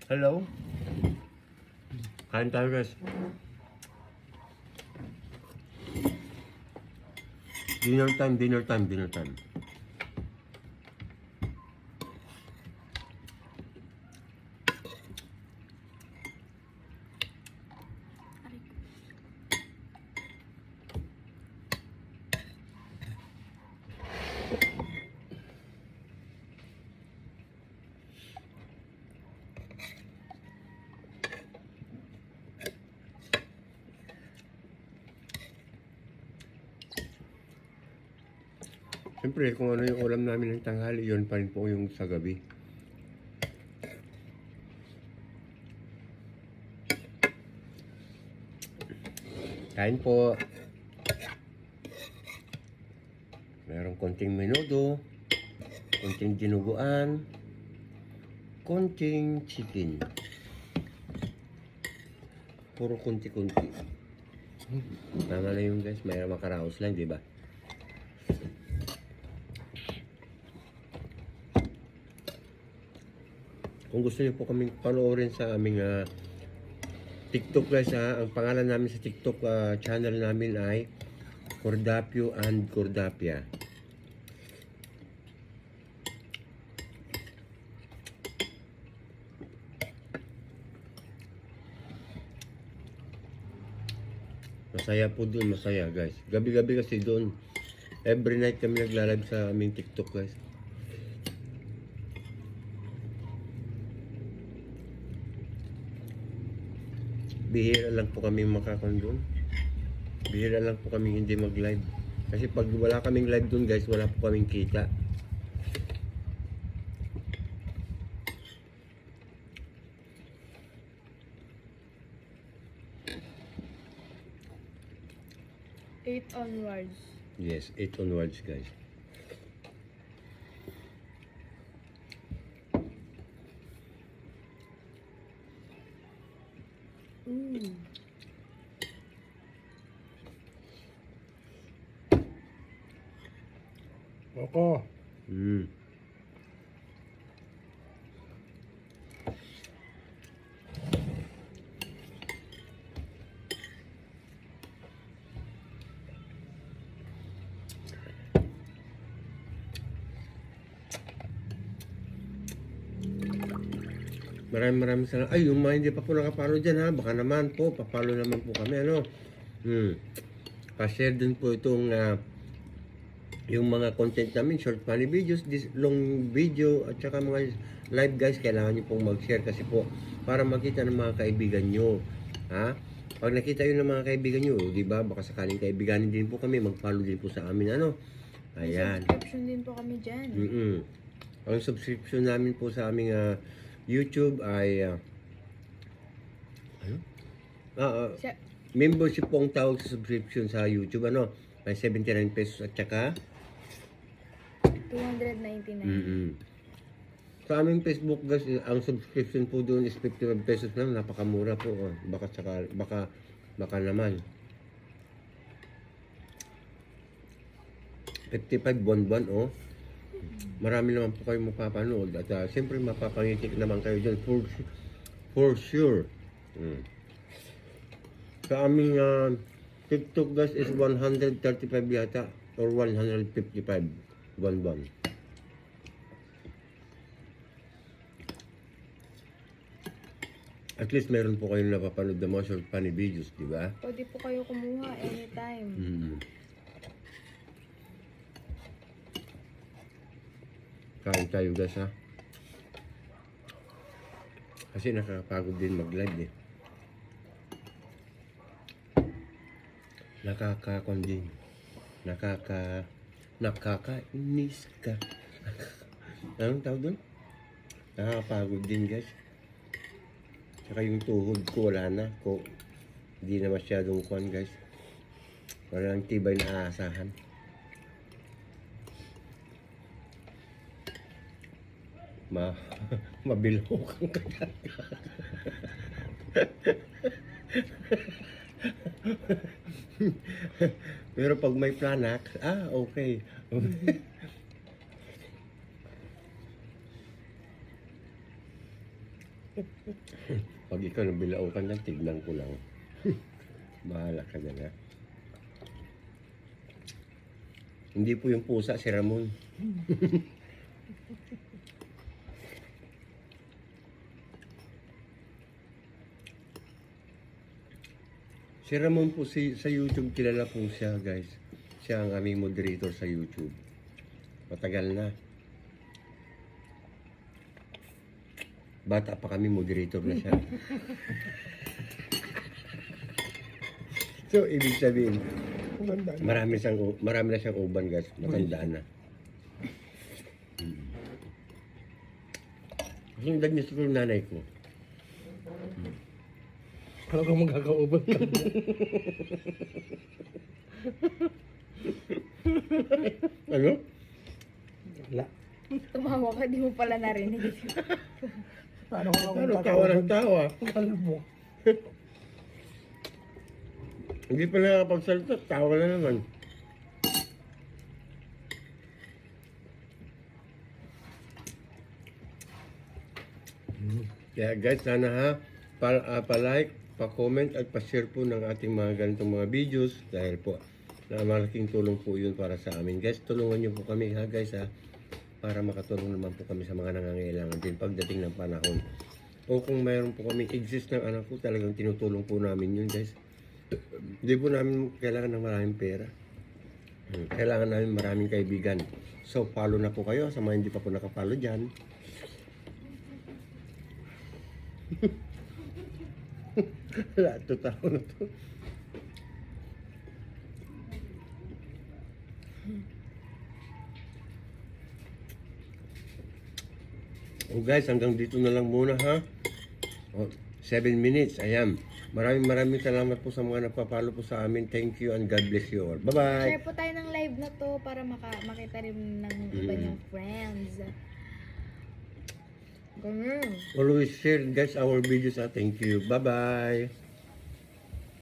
Hello? Kain tayo guys. Dinner time, dinner time, dinner time. Siyempre, kung ano yung ulam namin ng tanghali, yun pa rin po yung sa gabi. Kain po. Merong konting menudo, konting dinuguan, konting chicken. Puro kunti-kunti. Tama na yun guys, may makaraos lang, di ba? Kung gusto niyo po kaming panoorin sa aming TikTok guys, ang pangalan namin sa TikTok channel namin ay Cordapio and Cordapia. Masaya po doon, masaya guys. Gabi-gabi kasi doon. Every night kami nagla-live sa aming TikTok guys. Bihira lang po kami makakon doon. Bihira lang po kami hindi mag-live. Kasi pag wala kaming live doon guys, wala po kaming kita. Eight onwards. Yes, 8 onwards guys. Ako. Maraming salamat. Ay, yung mga hindi pa po nakapalo dyan ha, baka naman po, papalo naman po kami, ano. Pa-share din po itong yung mga content namin, short funny videos, this long video, at saka mga live guys, kailangan nyo pong mag-share kasi po, para makita ng mga kaibigan nyo. Ha? Pag nakita yun ng mga kaibigan nyo, di ba, baka sakaling kaibiganin din po kami, mag-follow din po sa amin, ano. Ayan. Subscription din po kami dyan. Ang subscription namin po sa aming YouTube ay membership po ang tawag sa subscription sa YouTube, ano, may 79 pesos at saka 299. Sa aming Facebook guys, ang subscription po doon is 51 pesos lang, napakamura po. Baka naman 55 buwan-buwan, oh. Marami naman po kayo mapapanood at siyempre mapapangitik naman kayo dyan for sure. Sa aming TikTok guys is 135 yata or 155 buwan-buwan. At least meron po kayong napapanood ng mga short funny videos, di ba? Pwede po kayo kumuha anytime. Kain tayo guys ha. Kasi nakakapagod din mag-live eh. Nakakakon din. Nakakainis ka. Anong tawag doon? Nakakapagod din guys. Saka yung tuhod ko wala na. Hindi na masyadong kuhan guys. Walang tibay na aasahan. Mabilho kang kaya. Pero pag may planak, okay. Pag ikaw nabilaukan lang, tignan ko lang. Bahala ka na na. Hindi po yung pusa, si Ramon. Si Ramon po sa YouTube, kilala po siya guys. Siya ang aming moderator sa YouTube. Matagal na. Bata pa kami, moderator na siya. So, ibig sabihin, marami na siyang uban guys. Matanda na. Kasi yung edad niya siguro nanay ko. Alam ko magkakauban ka. Ano? Wala. Tumawa ka, di mo pala narinig. Paano ko Ano, tawa ng tawa. Kala mo. Hindi pa nakakapagsalita, tawa na naman. Kaya guys, sana ha, pa-like, pa-comment at pa-share po ng ating mga ganitong mga videos dahil po na malaking tulong po yun para sa amin. Guys, tulungan niyo po kami ha guys ha, para makatulong naman po kami sa mga nangangailangan din pagdating ng panahon. O kung mayroon po kami exist ng anak ko, talagang tinutulong po namin yun guys. Hindi po namin kailangan ng maraming pera. Kailangan namin maraming kaibigan. So, follow na po kayo sa mga hindi pa po nakapollow dyan. Lahat to tao na to. Oh guys, hanggang dito na lang muna ha. Oh, 7 minutes, ayan. Maraming salamat po sa mga nagpapalo po sa amin. Thank you and God bless you all. Bye-bye! Share po tayo ng live na to para makita rin ng iba niyong friends. Ganun. Always share guys our videos. Thank you. Bye-bye!